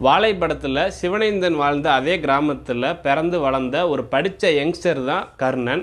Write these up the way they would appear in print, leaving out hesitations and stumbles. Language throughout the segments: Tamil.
வாழை படத்துல சிவனேந்தன் வாழ்ந்த அதே கிராமத்துல பிறந்து வளர்ந்த ஒரு படிச்ச யங்ஸ்டர் தான் கர்ணன்.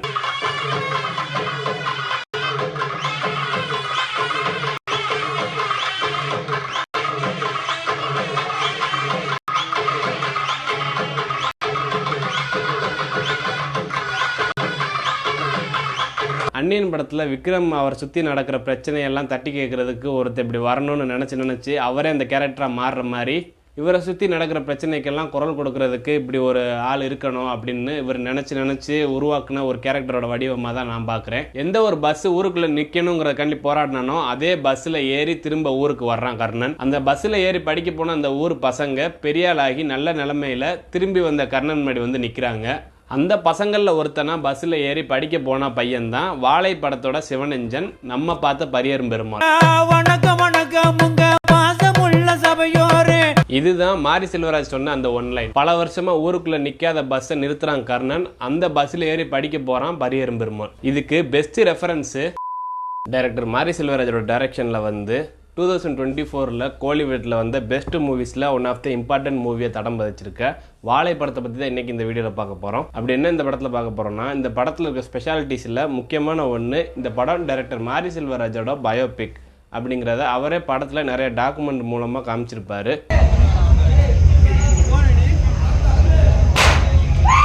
அன்னியன் படத்தில் விக்ரம் அவர் சுற்றி நடக்கிற பிரச்சனையெல்லாம் தட்டி கேட்கறதுக்கு ஒருத்தர் இப்படி வரணும்னு நினச்சி அவரே அந்த கேரக்டராக மாறுற மாதிரி இவரை சுற்றி நடக்கிற பிரச்சனைக்கெல்லாம் குரல் கொடுக்கறதுக்கு இப்படி ஒரு ஆள் இருக்கணும் அப்படின்னு இவர் நினச்சி உருவாக்குன ஒரு கேரக்டரோட வடிவமாக தான் நான் பார்க்குறேன். எந்த ஒரு பஸ் ஊருக்குள்ளே நிற்கணுங்கிறதுக்காண்டி போராடினானோ அதே பஸ்ஸில் ஏறி திரும்ப ஊருக்கு வர்றான் கர்ணன். அந்த பஸ்ஸில் ஏறி படிக்க போன அந்த ஊர் பசங்க பெரியாளாகி நல்ல நிலைமையில திரும்பி வந்த கர்ணன் முன்னாடி வந்து நிற்கிறாங்க. அந்த பசங்களில் ஒருத்தனா பஸ்ஸில் ஏறி படிக்க போன பையன் தான் வாழை படத்தோட சிவனேந்தன், நம்ம பார்த்த பரியரும் பெருமாள். இதுதான் மாரி செல்வராஜ் சொன்ன அந்த ஒன்லைன். பல வருஷமா ஊருக்குள்ள நிக்காத பஸ்ஸை நிறுத்துறான் கர்ணன், அந்த பஸ்ஸில் ஏறி படிக்க போறான் பரியரும் பெருமாள். இதுக்கு பெஸ்ட் ரெஃபரன்ஸ் டைரக்டர் மாரி செல்வராஜோட டைரக்ஷன்ல வந்து 2024 கோலிவுட்ல வந்த பெஸ்ட் மூவிஸ்ல ஒன் ஆஃப் த இம்பார்ட்டன்ட் மூவியை தடம் பதிச்சிருக்க வாழை படத்தை பற்றி தான் இன்னைக்கு இந்த வீடியோவில் பார்க்க போகிறோம். அப்படி என்ன இந்த படத்தில் பார்க்க போகிறோம்னா, இந்த படத்தில் இருக்க ஸ்பெஷாலிட்டிஸில் முக்கியமான ஒன்று, இந்த படம் டைரக்டர் மாரி செல்வராஜோட பயோபிக் அப்படிங்கிறத அவரே படத்தில் நிறைய டாக்குமெண்ட் மூலமாக காமிச்சிருப்பாரு.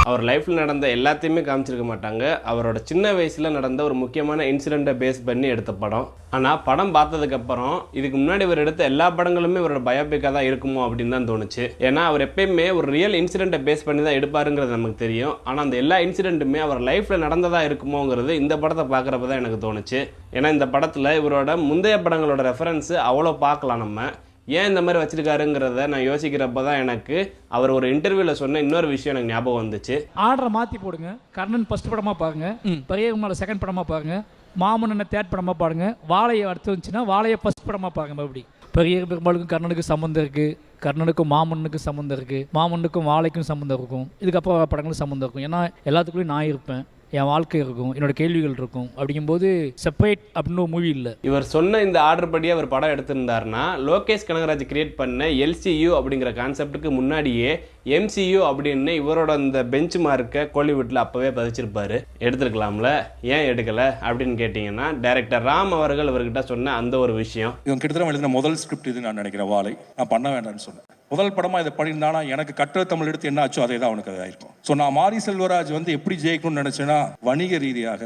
அவர் லைஃப்பில் நடந்த எல்லாத்தையுமே காமிச்சிருக்க மாட்டாங்க. அவரோட சின்ன வயசில் நடந்த ஒரு முக்கியமான இன்சிடெண்ட்டை பேஸ் பண்ணி எடுத்த படம். ஆனால் படம் பார்த்ததுக்கப்புறம் இதுக்கு முன்னாடி இவர் எடுத்த எல்லா படங்களுமே இவரோட பயோபிக்காக தான் இருக்குமோ அப்படின்னு தான் தோணுச்சு. ஏன்னா அவர் எப்பயுமே ஒரு ரியல் இன்சிடெண்ட்டை பேஸ் பண்ணி தான் எடுப்பாருங்கிறது நமக்கு தெரியும். ஆனால் அந்த எல்லா இன்சிடெண்ட்டுமே அவர் லைஃப்பில் நடந்ததாக இருக்குமோங்கிறது இந்த படத்தை பார்க்குறப்ப தான் எனக்கு தோணுச்சு. ஏன்னா இந்த படத்தில் இவரோட முந்தைய படங்களோட ரெஃபரன்ஸு அவ்வளோ பார்க்கலாம். நம்ம ஏன் இந்த மாதிரி வச்சிருக்காருங்கிறத நான் யோசிக்கிறப்ப தான் எனக்கு அவர் ஒரு இன்டர்வியூவில் சொன்ன இன்னொரு விஷயம் எனக்கு ஞாபகம் வந்துச்சு. ஆர்டரை மாற்றி போடுங்க. கர்ணன் ஃபர்ஸ்ட் படமாக பாருங்க, பெரியவங்கள செகண்ட் படமாக பாருங்க, மாமன்னனை தேர்ட் படமாக பாருங்க, வாழையை அடுத்து வந்துச்சுன்னா வாழையை ஃபர்ஸ்ட் படமாக பாருங்க. மறுபடி பெரிய பெருமாளுக்கும் கர்ணனுக்கும் சம்மந்தம் இருக்குது, கர்ணனுக்கும் மாமன்னுக்கும் சம்மந்தம் இருக்குது, மாமன்னுக்கும் வாழைக்கும் சம்மந்தம் இருக்கும், இதுக்கப்புறம் படங்களும் சம்மந்தம் இருக்கும். ஏன்னா எல்லாத்துக்குள்ளேயும் நான் இருப்பேன், என் வாழ்க்கை இருக்கும், என்னோட கேள்விகள் இருக்கும். அப்படிங்கும்போது செப்பரேட் அப்படின்னு ஒரு மூவி இல்லை. இவர் சொன்ன இந்த ஆர்டர் படி அவர் படம் எடுத்திருந்தாருன்னா லோகேஷ் கனகராஜ் கிரியேட் பண்ண எல்சியூ அப்படிங்கிற கான்செப்டுக்கு முன்னாடியே எம்சியூ அப்படின்னு இவரோட இந்த பெஞ்ச் மார்க்கை கோலிவுட்ல அப்பவே பதிச்சிருப்பாரு. எடுத்துருக்கலாம்ல, ஏன் எடுக்கல அப்படின்னு கேட்டீங்கன்னா, டைரக்டர் ராம் அவர்கள் அவர்கிட்ட சொன்ன அந்த ஒரு விஷயம், இவங்க கிட்டத்தட்ட எழுதின முதல் ஸ்கிரிப்ட் இது நான் நினைக்கிறேன். வாழை நான் பண்ண வேண்டாம்னு சொன்னேன். முதல் படமா இதை பண்ணியிருந்தானா எனக்கு கற்றல் தமிழ் எடுத்து என்ன ஆச்சோ அதே தான் அவனுக்கு அதாயிருக்கும். ஸோ நான் மாரி செல்வராஜ் வந்து எப்படி ஜெயிக்கணும்னு நினைச்சேன்னா, வணிக ரீதியாக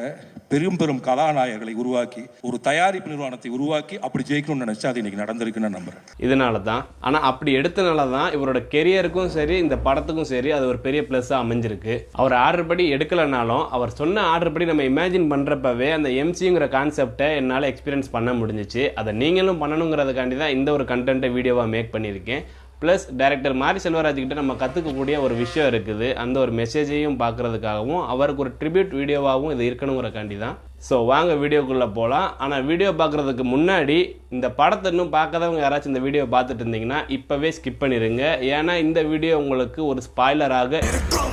பெரும் பெரும் கதாநாயகர்களை உருவாக்கி ஒரு தயாரிப்பு நிறுவனத்தை உருவாக்கி அப்படி ஜெயிக்கணும்னு நினைச்சா அது இன்னைக்கு நடந்திருக்குன்னு நான் நம்புறேன். இதனால தான். ஆனால் அப்படி எடுத்தனால தான் இவரோட கெரியருக்கும் சரி இந்த படத்துக்கும் சரி அது ஒரு பெரிய பிளஸ்ஸாக அமைஞ்சிருக்கு. அவர் ஆர்டர் படி எடுக்கலனாலும் அவர் சொன்ன ஆர்டர் படி நம்ம இமேஜின் பண்ணுறப்பவே அந்த எம்சிங்கிற கான்செப்டை என்னால் எக்ஸ்பீரியன்ஸ் பண்ண முடிஞ்சிச்சு. அதை நீங்களும் பண்ணணுங்கிறதுக்காண்டி தான் இந்த ஒரு கண்டென்ட்டை வீடியோவாக மேக் பண்ணியிருக்கேன். ப்ளஸ் டைரக்டர் மாரி செல்வராஜ் கிட்ட நம்ம கற்றுக்கக்கூடிய ஒரு விஷயம் இருக்குது. அந்த ஒரு மெசேஜையும் பார்க்குறதுக்காகவும் அவருக்கு ஒரு ட்ரிபியூட் வீடியோவாகவும் இது இருக்கணுங்கிறக்காண்டி தான். ஸோ வாங்க வீடியோக்குள்ளே போகலாம். ஆனால் வீடியோ பார்க்குறதுக்கு முன்னாடி இந்த படத்தை இன்னும் பார்க்காதவங்க யாராச்சும் இந்த வீடியோ பார்த்துட்டு இருந்தீங்கன்னா இப்போவே ஸ்கிப் பண்ணிடுங்க. ஏன்னா இந்த வீடியோ உங்களுக்கு ஒரு ஸ்பாய்லராக இருக்கும்.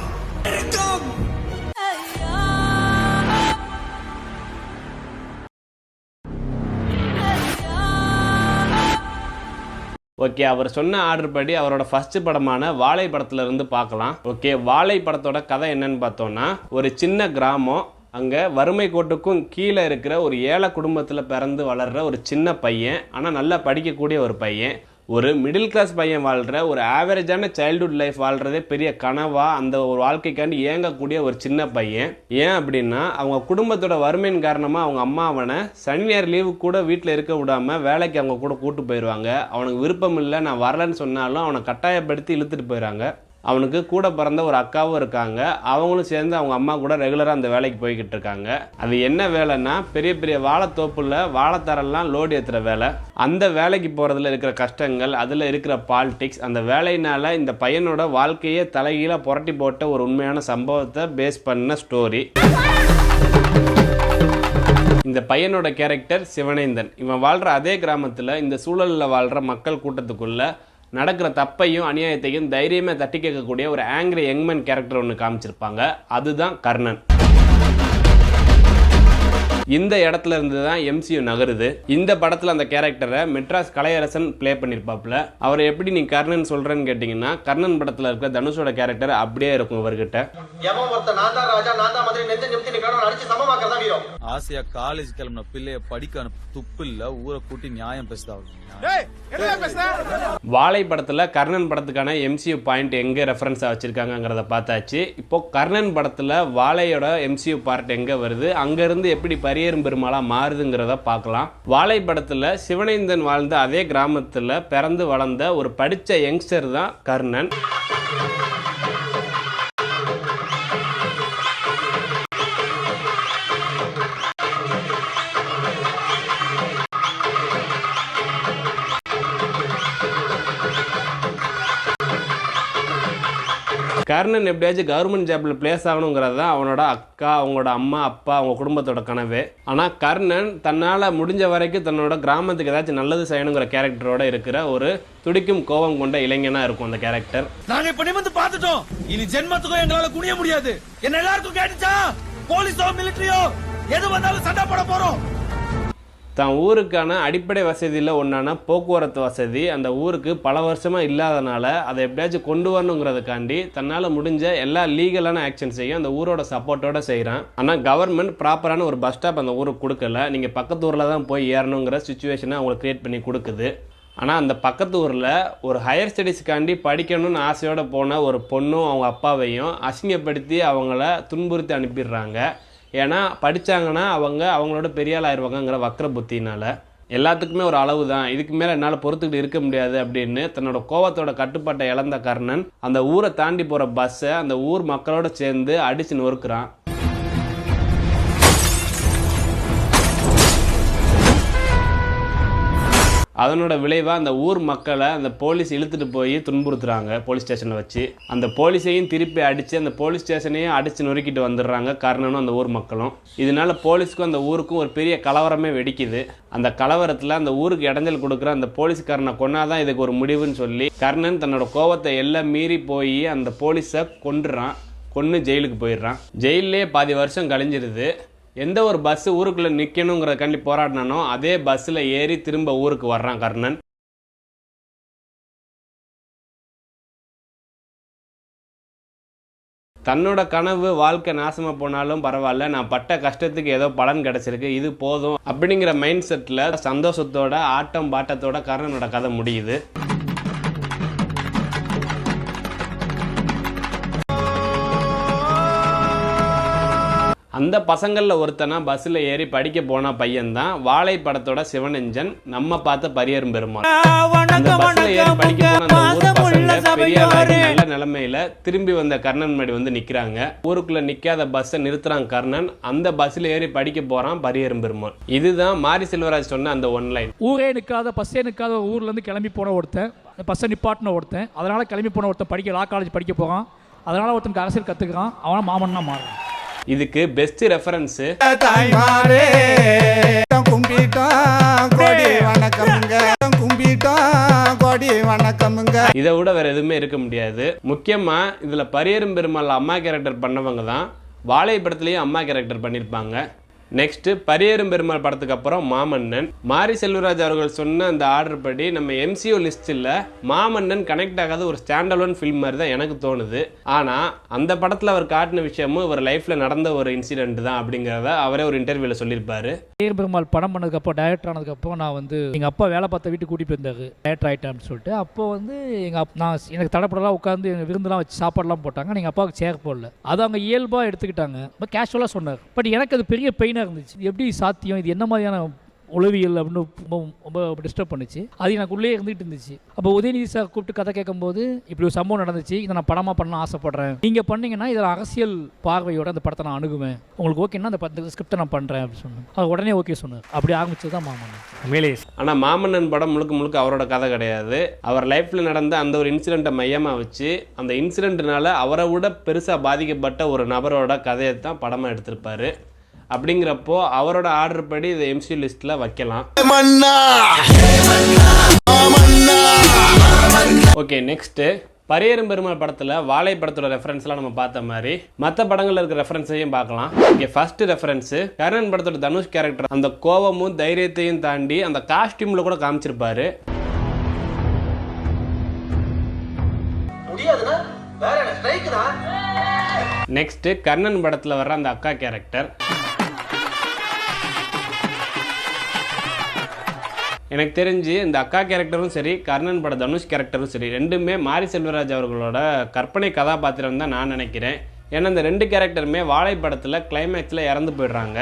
ஓகே, அவர் சொன்ன ஆர்டர் படி அவரோட ஃபர்ஸ்ட் படமான வாழை படத்துல இருந்து பார்க்கலாம். ஓகே, வாழை படத்தோட கதை என்னன்னு பார்த்தோம்னா, ஒரு சின்ன கிராமம், அங்கே வறுமை கோட்டுக்கும் கீழே இருக்கிற ஒரு ஏழை குடும்பத்தில் பிறந்து வளர்ற ஒரு சின்ன பையன், ஆனால் நல்லா படிக்கக்கூடிய ஒரு பையன். ஒரு மிடில் கிளாஸ் பையன் வாழ்கிற ஒரு ஆவரேஜான சைல்டுஹுட் லைஃப் வாழ்கிறதே பெரிய கனவா அந்த ஒரு வாழ்க்கைக்காண்டி ஏங்கக்கூடிய ஒரு சின்ன பையன். ஏன் அப்படின்னா, அவங்க குடும்பத்தோட வறுமையின் காரணமாக அவங்க அம்மா அவனை சனி ஞாயிறு லீவு கூட வீட்டில் இருக்க விடாமல் வேலைக்கு அவங்க கூட கூட்டு போயிடுவாங்க. அவனுக்கு விருப்பம் இல்லை, நான் வரலன்னு சொன்னாலும் அவனை கட்டாயப்படுத்தி இழுத்துட்டு போயிடுறாங்க. அவனுக்கு கூட பிறந்த ஒரு அக்காவும் இருக்காங்க. அவங்களும் சேர்ந்து அவங்க அம்மா கூட ரெகுலராக அந்த வேலைக்கு போய்கிட்டு இருக்காங்க. அது என்ன வேலைன்னா, பெரிய பெரிய வாழைத்தோப்புல வாழைத்தரெல்லாம் லோடு ஏற்றுற வேலை. அந்த வேலைக்கு போகிறதுல இருக்கிற கஷ்டங்கள், அதில் இருக்கிற பாலிடிக்ஸ், அந்த வேலையினால இந்த பையனோட வாழ்க்கையே தலைகீழாக புரட்டி போட்ட ஒரு உண்மையான சம்பவத்தை பேஸ் பண்ண ஸ்டோரி. இந்த பையனோட கேரக்டர் சிவனேந்தன். இவன் வாழ்கிற அதே கிராமத்தில் இந்த சூழலில் வாழ்கிற மக்கள் கூட்டத்துக்குள்ள நடக்கிற தப்பையும் அநியாயத்தையும் தைரியமாக தட்டி கேட்கக்கூடிய ஒரு ஆங்கிரி யங்மேன் கேரக்டர் ஒன்று காமிச்சிருப்பாங்க. அதுதான் கர்ணன். இந்த இடத்துல இருந்து தான் MCU நகருது. இந்த படத்துல அந்த கேரக்டரை மெட்ராஸ் கலையரசன் ப்ளே பண்ணிருப்பாப்ல. அவரை எப்படி நீ கர்ணன் சொல்றேன்னு கேட்டீங்கன்னா, கர்ணன் படத்துல இருக்கிற தனுஷோட கேரக்டர் அப்படியே இருக்கும் இவர்கிட்ட. ஆசையா காலேஜ் கிளம்பின பிள்ளைய படிக்க துப்பு இல்ல, ஊரை கூட்டி நியாயம் பேசுதாங்க. வாழை படத்துல கர்ணன் படத்துக்கான MCU பாயிண்ட் எங்க ரெஃபரன்ஸா வச்சிருக்காங்கிறத பார்த்தாச்சு. இப்போ கர்ணன் படத்துல வாழையோட MCU பார்ட் எங்க வருது, அங்க இருந்து எப்படி பரியேறும் பெருமாளா மாறுதுங்கிறத பார்க்கலாம். வாழை படத்துல சிவனேந்தன் வாழ்ந்த அதே கிராமத்துல பிறந்து வளர்ந்த ஒரு படிச்ச யங்ஸ்டர் தான் கர்ணன். கர்ணன் எப்படியாச்சும் கவர்மெண்ட் ஜாப்ல பிளேஸ் ஆகணுங்கிறது தான் அவனோட அக்கா, அவங்களோட அம்மா, அப்பா, அவங்க குடும்பத்தோட கனவு. ஆனால் கர்ணன் தன்னால் முடிஞ்ச வரைக்கும் தன்னோட கிராமத்துக்கு ஏதாச்சும் நல்லது செய்யணுங்கிற கேரக்டரோட இருக்கிற ஒரு துடிக்கும் கோபம் கொண்ட இளைஞனா இருக்கும் அந்த கேரக்டர். நாங்க இப்ப நிமிர்ந்து பார்த்துட்டோம், இனி ஜென்மத்துக்கும் எங்களால குனிய முடியாது. என்ன எல்லாருக்கும் கேட்டுச்சா? போலீஸோ மிலிட்டரியோ எது வந்தாலும் சண்டை போட போறோம். தான் ஊருக்கான அடிப்படை வசதியில் ஒன்றான போக்குவரத்து வசதி அந்த ஊருக்கு பல வருஷமாக இல்லாதனால அதை எப்படியாச்சும் கொண்டு வரணுங்கிறதுக்காண்டி தன்னால் முடிஞ்ச எல்லா லீகலான ஆக்ஷன்ஸையும் அந்த ஊரோட சப்போர்ட்டோட செய்கிறான். ஆனால் கவர்மெண்ட் ப்ராப்பரான ஒரு பஸ் ஸ்டாப் அந்த ஊருக்கு கொடுக்கல. நீங்கள் பக்கத்து ஊரில் தான் போய் ஏறணுங்கிற சுச்சுவேஷனை அவங்களுக்கு க்ரியேட் பண்ணி கொடுக்குது. ஆனால் அந்த பக்கத்து ஊரில் ஒரு ஹையர் ஸ்டடீஸ்க்காண்டி படிக்கணும்னு ஆசையோடு போன ஒரு பொண்ணும் அவங்க அப்பாவையும் அசிங்கப்படுத்தி அவங்கள துன்புறுத்தி அனுப்பிடுறாங்க. ஏன்னா படித்தாங்கன்னா அவங்களோட பெரிய ஆள் ஆயிடுவாங்கங்கிற வக்ர புத்தினால. எல்லாத்துக்குமே ஒரு அளவு தான், இதுக்கு மேலே என்னால் பொறுத்துக்கிட்டு இருக்க முடியாது அப்படின்னு தன்னோட கோவத்தோட கட்டுப்பாட்டை இழந்த கர்ணன் அந்த ஊரை தாண்டி போகிற பஸ்ஸை அந்த ஊர் மக்களோட சேர்ந்து அடித்து நொறுக்குறான். அதனோட விளைவாக அந்த ஊர் மக்களை அந்த போலீஸ் இழுத்துட்டு போய் துன்புறுத்துறாங்க போலீஸ் ஸ்டேஷனில் வச்சு. அந்த போலீஸையும் திருப்பி அடித்து அந்த போலீஸ் ஸ்டேஷனையும் அடித்து நொறுக்கிட்டு வந்துடுறாங்க கர்ணனும் அந்த ஊர் மக்களும். இதனால போலீஸுக்கும் அந்த ஊருக்கும் ஒரு பெரிய கலவரமே வெடிக்குது. அந்த கலவரத்தில் அந்த ஊருக்கு இடைஞ்சல் கொடுக்குற அந்த போலீஸ்காரனை கொன்னாதான் இதுக்கு ஒரு முடிவுன்னு சொல்லி கர்ணன் தன்னோட கோவத்தை எல்லாம் மீறி போய் அந்த போலீஸை கொன்று ஜெயிலுக்கு போயிடுறான். ஜெயிலே பாதி வருஷம் கழிஞ்சிருது. எந்த ஒரு பஸ் ஊருக்குள்ளே நிற்கணுங்கிறதுக்காண்டி போராடினானோ அதே பஸ்ஸில் ஏறி திரும்ப ஊருக்கு வர்றான் கர்ணன். தன்னோட கனவு வாழ்க்கை நாசமாக போனாலும் பரவாயில்ல, நான் பட்ட கஷ்டத்துக்கு ஏதோ பலன் கிடைச்சிருக்கு, இது போதும் அப்படிங்கிற மைண்ட் செட்டில் சந்தோஷத்தோட ஆட்டம் பாட்டத்தோட கர்ணனோட கதை முடியுது. அந்த பசங்களில் ஒருத்தனா பஸ்ஸில் ஏறி படிக்க போன பையன்தான் வாழை படத்தோட சிவனெஞ்சன், நம்ம பார்த்த பரியேறும் பெருமாள். அந்த பஸ்ஸில் ஏறி படிக்க போன அந்த ஊர் பசங்க பெரிய நல்ல நிலைமையில திரும்பி வந்த கர்ணன் முன்னாடி வந்து நிற்கிறாங்க. ஊருக்குள்ள நிற்காத பஸ்ஸை நிறுத்துறான் கர்ணன். அந்த பஸ்ஸில் ஏறி படிக்க போறான் பரியேறும் பெருமாள். இதுதான் மாரி செல்வராஜ் சொன்ன அந்த ஒன்லைன். ஊரே நிற்காத பஸ்ஸே நிற்காத ஊர்லேருந்து கிளம்பி போன ஒருத்தன், பஸ்ஸை நிப்பாட்டின ஒருத்தன், அதனால கிளம்பி போன ஒருத்தன் படிக்க லா காலேஜ் படிக்க போகிறான். அதனால ஒருத்தனுக்கு அரசியல் கற்றுக்கிறான், அவனா மாமன்னா மாறுறான். இதுக்கு பெஸ்ட் ரெஃபரன்ஸ் இதை விட வேற எதுவுமே இருக்க முடியாது. முக்கியமா இதுல பரியேறும் பெருமாள் அம்மா கேரக்டர் பண்ணவங்க தான் வாழை படத்துலயும் அம்மா கேரக்டர் பண்ணிருப்பாங்க. நெக்ஸ்ட் பரியேறும் பெருமாள் படத்துக்கு அப்புறம் மாமன்னன். மாரி செல்வராஜ் அவர்கள் சொன்ன அந்த ஆர்டர் படி நம்ம MCU லிஸ்டில் மாமன்னன் கனெக்ட் ஆகாத ஒரு ஸ்டாண்டலோன் ஃபில்ம் மாதிரி தான் எனக்கு தோணுது. ஆனால் அந்த படத்தில் அவர் காட்டின விஷயமும் ஒரு லைஃப்பில் நடந்த ஒரு இன்சிடென்ட் தான் அப்படிங்கிறத அவரே ஒரு இன்டர்வியூவில் சொல்லியிருப்பாரு. பரியேறும் பெருமாள் படம் பண்ணதுக்கப்புறம் டைரக்டர் ஆனதுக்கப்புறம் நான் வந்து எங்கள் அப்பா வேலை பார்த்த வீட்டுக்கு கூட்டிகிட்டு வந்தாரு டைரக்டர் ஆகிட்டான்னு சொல்லிட்டு. அப்போ வந்து எனக்கு தடப்படலாம் உட்காந்து விருந்தெல்லாம் வச்சு சாப்பாடுலாம் போட்டாங்க. எங்கள் அப்பாவுக்கு சேர் போடல, அது அவங்க இயல்பாக எடுத்துக்கிட்டாங்க, ரொம்ப கேஷுவலாக சொன்னார். பட் எனக்கு அது பெரிய பெயின் இருந்துச்சு. எப்படி சாத்தியம், இது என்ன மாதிரியான உளவியல் அப்படின்னு ரொம்ப டிஸ்டர்ப் பண்ணுச்சு. அது எனக்கு உள்ளே இருந்துகிட்டு இருந்துச்சு. அப்போ உதயநிதி சார் கூப்பிட்டு கதை கேட்கும்போது இப்படி ஒரு சம்பவம் நடந்துச்சு, இதை நான் படமாக பண்ண ஆசைப்படுறேன், நீங்கள் பண்ணீங்கன்னா இதில் அரசியல் பார்வையோட அந்த படத்தை நான் அணுகுவேன், உங்களுக்கு ஓகேன்னா அந்த ஸ்கிரிப்டை நான் பண்ணுறேன் அப்படின்னு சொன்னேன். அது உடனே ஓகே சொன்னார். அப்படி ஆரம்பிச்சது தான் மாமன்னன். ஆனால் மாமன்னன் படம் முழுக்க அவரோட கதை கிடையாது. அவர் லைஃப்பில் நடந்த அந்த ஒரு இன்சிடெண்ட்டை மையமாக வச்சு அந்த இன்சிடென்ட்னால அவரை விட பெருசாக பாதிக்கப்பட்ட ஒரு நபரோட கதையை தான் படமாக எடுத்திருப்பாரு. அப்படிங்கிறப்போ அவரோட ஆர்டர் படி இதை MCU லிஸ்ட்ல வைக்கலாம். ஓகே, நெக்ஸ்ட் பரியேறும் பெருமாள் படத்தில் வாழை படத்தோட ரெஃபரன்ஸ்லாம் நம்ம பார்த்த மாதிரி மற்ற படங்களில் இருக்கிற ரெஃபரன்ஸையும் பார்க்கலாம். இங்கே ஃபர்ஸ்ட் ரெஃபரன்ஸ் கர்ணன் படத்தோட தனுஷ் கேரக்டர் அந்த கோவமும் தைரியத்தையும் தாண்டி அந்த காஸ்டியூமில் கூட காமிச்சிருப்பாரு. நெக்ஸ்ட் கர்ணன் படத்தில் வர்ற அந்த அக்கா கேரக்டர். எனக்கு தெரிஞ்சு இந்த அக்கா கேரக்டரும் சரி கர்ணன் பட தனுஷ் கேரக்டரும் சரி ரெண்டுமே மாரி செல்வராஜ் அவர்களோட கற்பனை கதாபாத்திரம் தான் நான் நினைக்கிறேன். ஏன்னா இந்த ரெண்டு கேரக்டருமே வாழை படத்தில் கிளைமேக்ஸில் இறந்து போயிடுறாங்க.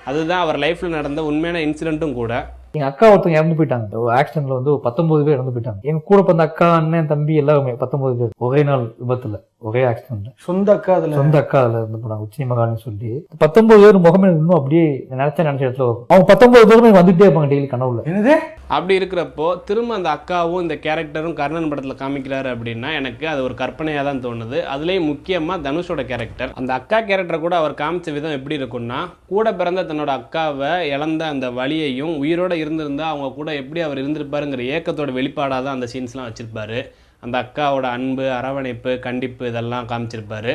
அதுதான் அவர் லைஃப்பில் நடந்த உண்மையான இன்சிடென்ட்டும் கூட. எங்கள் அக்கா ஒருத்தவங்க இறந்து போயிட்டாங்க. ஒரு ஆக்சிடென்ட்ல வந்து 19 பேர் இறந்து போயிட்டாங்க. எங்க கூட பிறந்த அக்கா, அண்ணன், தம்பி எல்லாருமே 19 பேர் ஒரே நாள் விபத்துல, ஒரே ஆக்சிடென்ட்ல. சொந்த அக்கா அதுல இருந்து போனாங்க. உச்சிமகான்னு சொல்லி 19 பேர் முகமே இன்னும் அப்படியே நினைச்ச இடத்துல வரும். அவங்க 19 பேருமே வந்துட்டே இருப்பாங்க டெய்லி கனவுல. என்னது அப்படி இருக்கிறப்போ திரும்ப அந்த அக்காவும் இந்த கேரக்டரும் கர்ணன் படத்தில் காமிக்கிறாரு அப்படின்னா எனக்கு அது ஒரு கற்பனையாக தான் தோணுது. அதுலேயும் முக்கியமாக தனுஷோட கேரக்டர், அந்த அக்கா கேரக்டரை கூட அவர் காமிச்ச விதம் எப்படி இருக்குன்னா, கூட பிறந்த தன்னோட அக்காவை இழந்த அந்த வலியையும் உயிரோட இருந்திருந்தா அவங்க கூட எப்படி அவர் இருந்திருப்பாருங்கிற ஏக்கத்தோட வெளிப்பாடாக தான் அந்த சீன்ஸ்லாம் வச்சிருப்பாரு. அந்த அக்காவோட அன்பு, அரவணைப்பு, கண்டிப்பு இதெல்லாம் காமிச்சிருப்பாரு.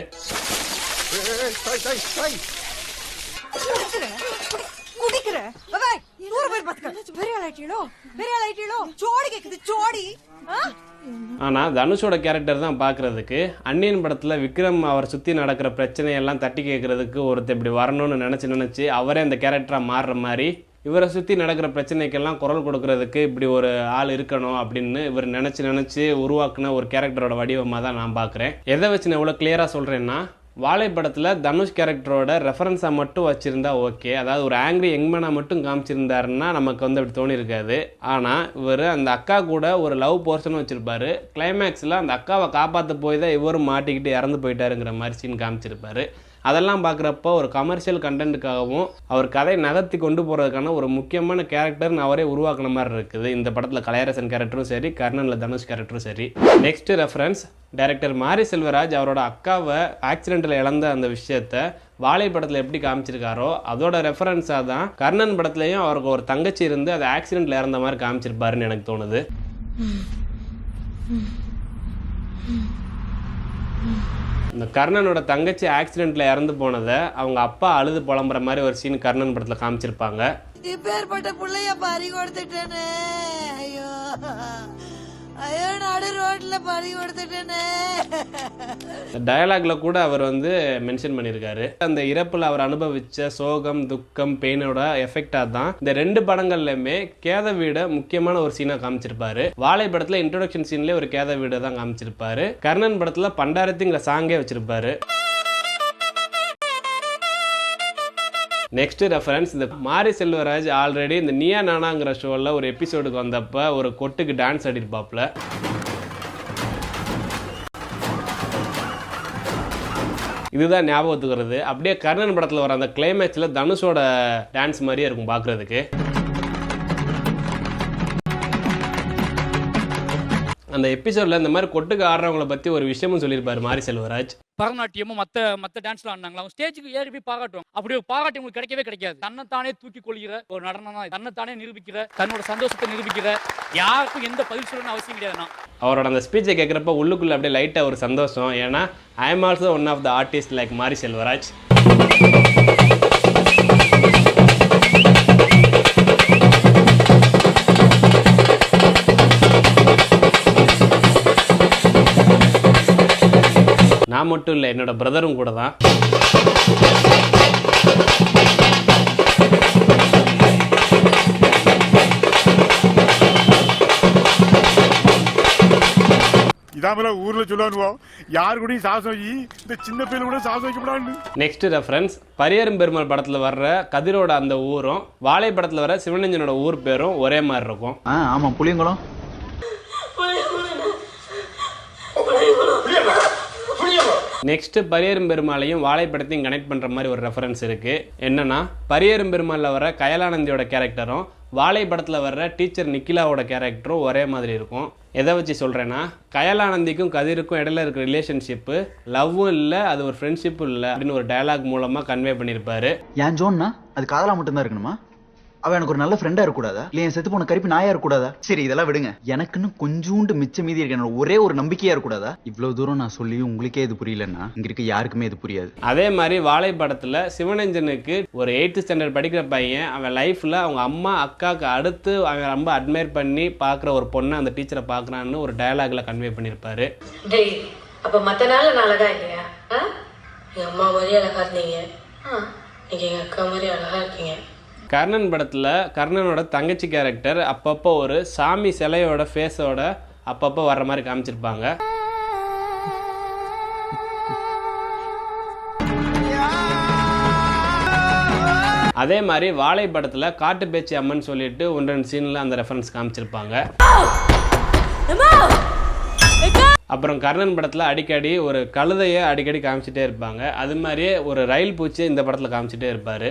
ஆனா தனுஷோட கேரக்டர் தான் பாக்குறதுக்கு அந்நியன் படத்துல விக்ரம் அவர் சுத்தி நடக்கிற பிரச்சனையெல்லாம் தட்டி கேட்கறதுக்கு ஒருத்தர் இப்படி வரணும்னு நினைச்சு அவரே அந்த கேரக்டரா மாறுற மாதிரி இவரை சுற்றி நடக்கிற பிரச்சனைக்கெல்லாம் குரல் கொடுக்கறதுக்கு இப்படி ஒரு ஆள் இருக்கணும் அப்படின்னு இவர் நினச்சி உருவாக்குன ஒரு கேரக்டரோட வடிவமாக தான் நான் பார்க்குறேன். எதை வச்சு நான் இவ்வளோ கிளியராக சொல்கிறேன்னா, வாழை படத்தில் தனுஷ் கேரக்டரோட ரெஃபரன்ஸாக மட்டும் வச்சுருந்தா ஓகே, அதாவது ஒரு ஆங்கிரி யங்மேனாக மட்டும் காமிச்சிருந்தாருன்னா நமக்கு வந்து அப்படி தோணியிருக்காது. ஆனால் இவர் அந்த அக்கா கூட ஒரு லவ் போர்ஷன் வச்சுருப்பாரு. கிளைமேக்ஸில் அந்த அக்காவை காப்பாற்ற போய் தான் இவரும் மாட்டிக்கிட்டு இறந்து போயிட்டாருங்கிற மாதிரி சீன் காமிச்சிருப்பாரு. அதெல்லாம் பார்க்குறப்போ ஒரு கமர்ஷியல் கண்டென்ட்டுக்காகவும் அவர் கதையை நகர்த்தி கொண்டு போகிறதுக்கான ஒரு முக்கியமான கேரக்டர்னு அவரே உருவாக்குன மாதிரி இருக்குது. இந்த படத்தில் கலையரசன் கேரக்டரும் சரி, கர்ணனில் தனுஷ் கேரக்டரும் சரி. நெக்ஸ்ட் ரெஃபரன்ஸ் டைரக்டர் மாரி செல்வராஜ் அவரோட அக்காவை ஆக்சிடென்ட்டில் இழந்த அந்த விஷயத்த வாழை படத்தில் எப்படி காமிச்சிருக்காரோ அதோட ரெஃபரன்ஸாக தான் கர்ணன் படத்துலையும் அவருக்கு ஒரு தங்கச்சி இருந்து அது ஆக்சிடென்ட்டில் இறந்த மாதிரி காமிச்சிருப்பாருன்னு எனக்கு தோணுது. இந்த கர்ணனோட தங்கச்சி ஆக்சிடென்ட்ல இறந்து போனதை அவங்க அப்பா அழுது புலம்புற மாதிரி ஒரு சீன் கர்ணன் படத்துல காமிச்சிருப்பாங்க. இப்பேற்பட்ட புள்ளைய பறி கொடுத்துட்டேனே, ஐயோ ஐயோ, நடு ரோட்ல பறி கொடுத்துட்டேனே. டயலாக்ல கூட அவர் வந்து மென்ஷன் பண்ணியிருக்காரு. அந்த இறப்புல அவர் அனுபவிச்ச சோகம், துக்கம், பெயினோட எஃபெக்டா தான் இந்த ரெண்டு படங்கள்லயுமே கேத வீட முக்கியமான ஒரு சீனா காமிச்சிருப்பாரு. வாழை படத்துல இன்ட்ரோடக்ஷன் சீன்லயே ஒரு கேத வீட தான் காமிச்சிருப்பாரு. கர்ணன் படத்துல பண்டாரத்திங்கிற சாங்கே வச்சிருப்பாரு. நெக்ஸ்ட் ரெஃபரன்ஸ், இந்த மாரி செல்வராஜ் ஆல்ரெடி இந்த நீயா நானாங்கிற ஷோவில் ஒரு எபிசோடுக்கு வந்தப்ப ஒரு கொட்டுக்கு டான்ஸ் ஆடிருப்பாப்ல. இதுதான் ஞாபகத்துக்கு வருது. அப்படியே கர்ணன் படத்தில் வர அந்த கிளைமேக்ஸில் தனுஷோட டான்ஸ் மாதிரியே இருக்கும் பார்க்குறதுக்கு. அந்த எபிசோட்ல இந்த மாதிரி கொட்டுக்கு ஆடுறவங்களை பற்றி ஒரு விஷயமும் சொல்லியிருப்பாரு மாரி செல்வராஜ். பரதநாட்டியமும் மற்ற டான்ஸ்லாம் ஆடினாங்களா, ஸ்டேஜுக்கு ஏறி போய் பாராட்டுவாங்க. அப்படி ஒரு பாராட்டு உங்களுக்கு கிடைக்கவே கிடைக்காது. தன்னைத்தானே தூக்கி கொள்கிற ஒரு நடனம் தான். தன்னைத்தானே நிரூபிக்கிற, தன்னோட சந்தோஷத்தை நிரூபிக்கிற, யாருக்கும் எந்த பதில் சொல்லணும்னு அவசியம் கிடையாது. அவரோட அந்த ஸ்பீச்சை கேட்குறப்ப உள்ளுக்குள்ள அப்படியே லைட்டாக ஒரு சந்தோஷம். ஏன்னா I am also one of the artist like Mari Selvaraj. நான் மட்டும் இல்லை, என்னோட பிரதரும் கூட தான். இதாமல ஊர்ல சொல்லுவானுவோம், யாரு கூட சாசம் இந்த சின்ன பேர் கூட சாசம் வைக்கப்படாது. நெக்ஸ்ட் ரெஃபரன்ஸ், பரியேறும் பெருமாள் படத்துல வர்ற கதிரோட அந்த ஊரும் வாழை படத்துல வர சிவனஞ்சனோட ஊர் பேரும் ஒரே மாதிரி இருக்கும். ஆமா, புளியங்குளம். நெக்ஸ்ட் பரியேறும் பெருமாளையும் வாழை படத்தையும் கனெக்ட் பண்ற மாதிரி ஒரு ரெஃபரன்ஸ் இருக்கு. என்னன்னா, பரியேறும் பெருமாள்ல வர கயலானந்தியோட கேரக்டரும் வாழை படத்துல வர்ற டீச்சர் நிக்கிலாவோட கேரக்டரும் ஒரே மாதிரி இருக்கும். எதை வச்சு சொல்றேன்னா, கயலானந்திக்கும் கதிருக்கும் இடையில இருக்கிற ரிலேஷன்ஷிப்பு லவ்வும் இல்லை, அது ஒரு ஃப்ரெண்ட்ஷிப்பும் இல்லை அப்படின்னு ஒரு டயலாக் மூலமா கன்வே பண்ணியிருப்பாரு. ஏன் ஜோன்னா அது காதலா மட்டும்தான் இருக்கணுமா? அவன் எனக்கு ஒரு நல்ல ஃப்ரெண்டா இருக்கக்கூடாதா? இல்ல என் செத்து போன கருப்பி நாயா இருக்கக்கூடாதா? சரி இதெல்லாம் விடுங்க, எனக்குன்னு கொஞ்சோண்டு மிச்ச மீதி இருக்க ஒரே ஒரு நம்பிக்கையா இருக்கக்கூடாதா? இவ்வளவு தூரம் நான் சொல்லியும் உங்களுக்கே இது புரியலன்னா இங்க இருக்க யாருக்குமே இது புரியாது. அதே மாதிரி வாழை படத்துல சிவனஞ்சனுக்கு ஒரு 8th ஸ்டாண்டர்ட் படிக்கிற பையன் அவன் லைஃப்ல அவங்க அம்மா அக்காவுக்கு அடுத்து அவன் ரொம்ப அட்மையர் பண்ணி பாக்குற ஒரு பொண்ணை அந்த டீச்சரை பாக்குறான்னு ஒரு டயலாக்ல கன்வே பண்ணிருப்பாரு. டேய், அப்ப மத்த நாள்ல நான் அழகா இல்லையா? எங்க அம்மா மாதிரி அழகா இருந்தீங்க, நீங்க எங்க அக்கா மாதிரி அழகா இருக்கீங்க. கர்ணன் படத்தில் கர்ணனோட தங்கச்சி கேரக்டர் அப்பப்போ ஒரு சாமி சிலையோட ஃபேஸோட அப்பப்போ வர்ற மாதிரி காமிச்சிருப்பாங்க. அதே மாதிரி வாழை படத்தில் காட்டு பேச்சு அம்மன் சொல்லிட்டு 1-2 சீனில் அந்த ரெஃபரன்ஸ் காமிச்சிருப்பாங்க. அப்புறம் கர்ணன் படத்தில் அடிக்கடி ஒரு கழுதையை அடிக்கடி காமிச்சிட்டே இருப்பாங்க. அது மாதிரியே ஒரு ரயில் பூச்சி இந்த படத்தில் காமிச்சிட்டே இருப்பார்.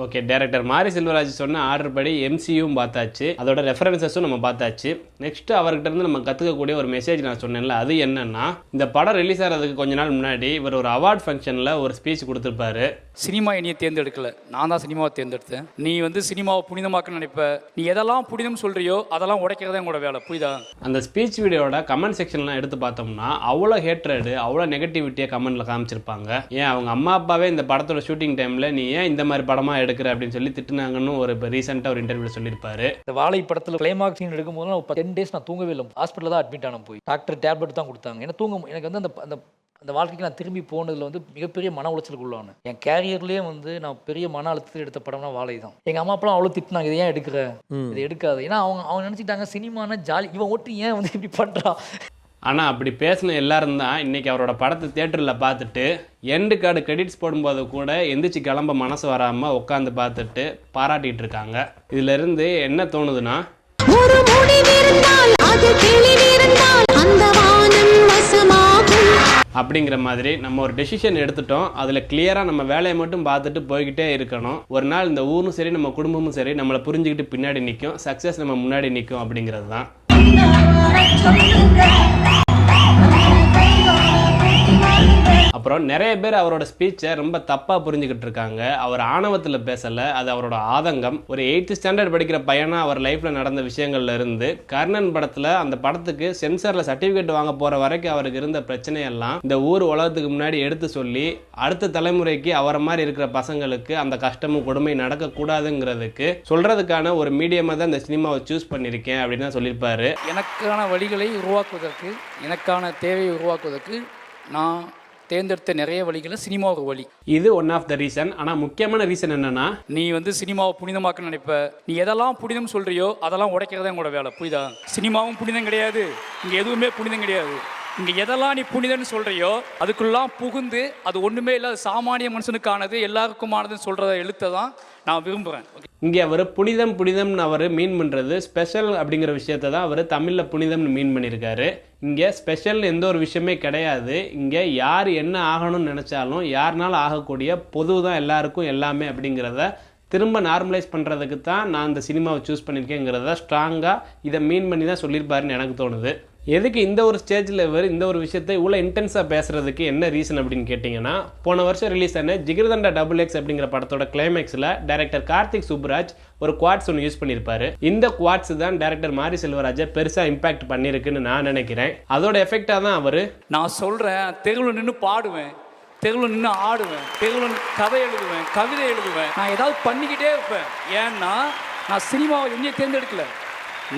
ஓகே, டைரக்டர் மாரி செல்வராஜ் சொன்ன ஆர்டர் படி எம்சியும் பார்த்தாச்சு, அதோட ரெஃபரன்சஸும் நம்ம பார்த்தாச்சு. நெக்ஸ்ட் அவர்கிட்ட இருந்து நம்ம கற்றுக்கக்கூடிய ஒரு மெசேஜ் நான் சொன்னேன்ல, அது என்னன்னா இந்த படம் ரிலீஸ் ஆகிறதுக்கு கொஞ்ச நாள் முன்னாடி இவர் ஒரு அவார்ட் ஃபங்க்ஷனில் ஒரு ஸ்பீச் கொடுத்துருப்பாரு. சினிமா என்னையை தேர்ந்தெடுக்கல, நான் தான் சினிமாவை தேர்ந்தெடுத்தேன். நீ சினிமாவை புனிதமாக்க நினைப்ப, நீ எதெல்லாம் புனிதம் சொல்றியோ அதெல்லாம் உடைக்கிறதா உங்களோட வேலை, புரியுதா? அந்த ஸ்பீச் வீடியோட கமெண்ட் செக்ஷன்லாம் எடுத்து பார்த்தோம்னா அவ்வளோ ஹேட்ரடு, அவ்வளோ நெகட்டிவிட்டியை கமெண்ட்ல காமிச்சிருப்பாங்க. ஏன் அவங்க அம்மா அப்பாவே இந்த படத்தோட ஷூட்டிங் டைம்ல நீ ஏன் இந்த மாதிரி படமா எடுக்கிற அப்படின்னு சொல்லி திட்டுனாங்கன்னு ஒரு ரீசெண்டாக ஒரு இன்டர்வியூல சொல்லியிருப்பாரு. இந்த வாழை படத்தில் கிளைமாக்ஸ் சீன் எடுக்கும்போது நான் 10 days நான் தூங்கவே இல்லை. ஹாஸ்பிட்டலில் தான் அட்மிட் ஆன, போய் டாக்டர் டேப்லெட் தான் கொடுத்தாங்க. ஏன்னா எனக்கு அந்த அந்த வாழ்க்கைக்கு நான் திரும்பி போனதில் மிகப்பெரிய மன உளைச்சலுக்கு உள்ளானு. என் கேரியர்லேயே நான் பெரிய மன அழுத்தத்தில் எடுத்த படம்னா வாழை தான். எங்கள் அம்மா அப்பெல்லாம் அவ்வளோ திட்டினாங்க, இதை ஏன் எடுக்கிற, இதை எடுக்காது. ஏன்னா அவங்க நினச்சிட்டாங்க சினிமானா ஜாலி, இவன் ஓட்டு ஏன் இப்படி பண்ணுறான். ஆனால் அப்படி பேசின எல்லாரும் தான் இன்றைக்கி அவரோட படத்தை தியேட்டரில் பார்த்துட்டு எண்டு கார்டு கிரெடிட்ஸ் போடும்போது கூட எந்திரிச்சு கிளம்ப மனசு வராமல் உட்காந்து பார்த்துட்டு பாராட்டிகிட்டு இருக்காங்க. இதிலிருந்து என்ன தோணுதுன்னா, அப்படிங்கிற மாதிரி நம்ம ஒரு டெசிஷன் எடுத்துட்டோம், அதில் கிளியராக நம்ம வேலையை மட்டும் பார்த்துட்டு போய்கிட்டே இருக்கணும். ஒரு நாள் இந்த ஊரும் சரி நம்ம குடும்பமும் சரி நம்மளை புரிஞ்சுக்கிட்டு பின்னாடி நிற்கும், சக்ஸஸ் நம்ம முன்னாடி நிற்கும் அப்படிங்கிறது தான். அப்புறம் நிறைய பேர் அவரோட ஸ்பீச்சை ரொம்ப தப்பா புரிஞ்சுக்கிட்டு இருக்காங்க. அவர் ஆணவத்தில் பேசல, அது அவரோட ஆதங்கம். ஒரு 8th ஸ்டாண்டர்ட் படிக்கிற பையனா அவர் லைஃப்ல நடந்த விஷயங்கள்ல இருந்து கர்ணன் படத்துல அந்த படத்துக்கு சென்சார்ல சர்டிபிகேட் வாங்க போற வரைக்கும் அவருக்கு இருந்த பிரச்சனையெல்லாம் இந்த ஊர் உலகத்துக்கு முன்னாடி எடுத்து சொல்லி அடுத்த தலைமுறைக்கு அவரை மாதிரி இருக்கிற பசங்களுக்கு அந்த கஷ்டமும் கொடுமை நடக்க கூடாதுங்கிறதுக்கு சொல்றதுக்கான ஒரு மீடியமா தான் இந்த சினிமாவை சூஸ் பண்ணியிருக்கேன் அப்படின்னு தான் சொல்லியிருப்பாரு. எனக்கான வழிகளை உருவாக்குவதற்கு, எனக்கான தேவையை உருவாக்குவதற்கு நான் தேர்ந்தெடுத்த நிறைய வழிகளை சினிமா ஒரு வழி. இது ஒன் ஆஃப் த ரீசன். ஆனால் முக்கியமான ரீசன் என்னன்னா, நீ சினிமாவை புனிதமாக்க நினைப்ப, நீ எதெல்லாம் புனிதம் சொல்றியோ அதெல்லாம் உடைக்கிறதா உங்களோட வேலை, புரியுதா? சினிமாவும் புனிதம் கிடையாது, இங்கே எதுவுமே புனிதம் கிடையாது. இங்கே எதெல்லாம் நீ புனிதன்னு சொல்றியோ அதுக்குள்ளாம் புகுந்து அது ஒன்றுமே இல்லாத சாமானிய மனுஷனுக்கானது எல்லாருக்குமானதுன்னு சொல்கிறத எழுத்தை தான் நான் விரும்புகிறேன். இங்கே அவர் புனிதம்னு அவர் மீன் பண்ணுறது ஸ்பெஷல் அப்படிங்கிற விஷயத்தை தான் அவர் தமிழில் புனிதம்னு மீன் பண்ணியிருக்காரு. இங்கே ஸ்பெஷல் எந்த ஒரு விஷயமே கிடையாது. இங்கே யார் என்ன ஆகணும்னு நினச்சாலும் யாருனாலும் ஆகக்கூடிய பொது தான் எல்லாருக்கும் எல்லாமே அப்படிங்கிறத திரும்ப நார்மலைஸ் பண்ணுறதுக்கு தான் நான் இந்த சினிமாவை சூஸ் பண்ணியிருக்கேங்கிறத ஸ்ட்ராங்காக இதை மீன் பண்ணி தான் சொல்லியிருப்பாருன்னு எனக்கு தோணுது. எதுக்கு இந்த ஒரு ஸ்டேஜில் இவர் இந்த ஒரு விஷயத்தை இவ்வளோ இன்டென்ஸாக பேசுறதுக்கு என்ன ரீசன் அப்படின்னு கேட்டிங்கன்னா, போன வருஷம் ரிலீஸ் ஆன ஜிகிர்தண்டா XX அப்படிங்கிற படத்தோட கிளைமேக்ஸில் டைரக்டர் கார்த்திக் சுப்ராஜ் ஒரு குவாட்ஸ் ஒன்று யூஸ் பண்ணியிருப்பாரு. இந்த குவாட்ஸ் தான் டைரக்டர் மாரி செல்வராஜை பெருசாக இம்பாக்ட் பண்ணியிருக்குன்னு நான் நினைக்கிறேன். அதோட எஃபெக்டாக தான் அவர், நான் சொல்கிறேன், தெருவில் நின்று பாடுவேன், தெருவில் நின்று ஆடுவேன், தெருவில் கதை எழுதுவேன், கவிதை எழுதுவேன், நான் ஏதாவது பண்ணிக்கிட்டே இருப்பேன். ஏன்னா நான் சினிமாவை என்னையை தேர்ந்தெடுக்கல,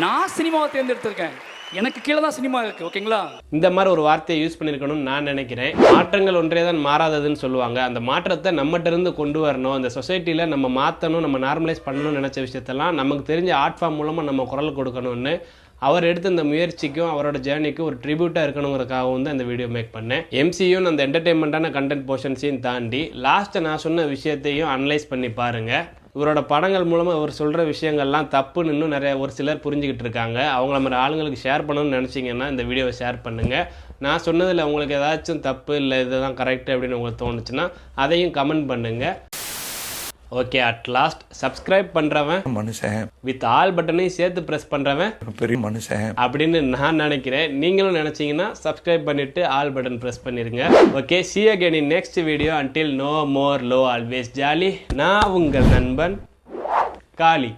நான் சினிமாவை தேர்ந்தெடுத்திருக்கேன். எனக்கு கீழே தான் சினிமா இருக்குது, ஓகேங்களா? இந்த மாதிரி ஒரு வார்த்தையை யூஸ் பண்ணியிருக்கணும்னு நான் நினைக்கிறேன். மாற்றங்கள் ஒன்றே தான் மாறாததுன்னு சொல்லுவாங்க. அந்த மாற்றத்தை நம்மகிட்ட இருந்து கொண்டு வரணும், அந்த சொசைட்டியில் நம்ம மாற்றணும், நம்ம நார்மலைஸ் பண்ணணும்னு நினச்ச விஷயத்தெல்லாம் நமக்கு தெரிஞ்ச ஆர்ட் ஃபார்ம் மூலமாக நம்ம குரல் கொடுக்கணும்னு அவர் எடுத்த இந்த முயற்சிக்கும் அவரோட ஜேர்னிக்கும் ஒரு ட்ரிபியூட்டாக இருக்கணுங்கிறதுக்காகவும் தான் இந்த வீடியோ மேக் பண்ணேன். எம்சியும் அந்த என்டர்டெயின்மெண்ட்டான கண்டென்ட் போர்ஷன்ஸையும் தாண்டி லாஸ்ட்டை நான் சொன்ன விஷயத்தையும் அனலைஸ் பண்ணி பாருங்கள். இவரோட படங்கள் மூலமாக இவர் சொல்கிற விஷயங்கள்லாம் தப்புன்னு இன்னும் நிறைய ஒரு சிலர் புரிஞ்சுக்கிட்டு இருக்காங்க. அவங்கள மாதிரி ஆளுங்களுக்கு ஷேர் பண்ணணும்னு நினச்சிங்கன்னா இந்த வீடியோவை ஷேர் பண்ணுங்கள். நான் சொன்னதில் உங்களுக்கு ஏதாச்சும் தப்பு இல்லை இதுதான் கரெக்டு அப்படின்னு உங்களுக்கு தோணுச்சுன்னா அதையும் கமெண்ட் பண்ணுங்கள். ஓகே, அட் லாஸ்ட் சப்ஸ்கிரைப் பண்றவன் மனுஷன், வித் ஆல் பட்டனையும் சேர்த்து பிரஸ் பண்றவன் பெரிய மனுஷன் அப்படின்னு நான் நினைக்கிறேன். நீங்களும் நினைச்சீங்கன்னா சப்ஸ்கிரைப் பண்ணிட்டு ஆல் பட்டன் பிரஸ் பண்ணிருங்க. Okay, see you again in next video. Until no more low, always jolly. நான் உங்கள் நண்பன் காளி.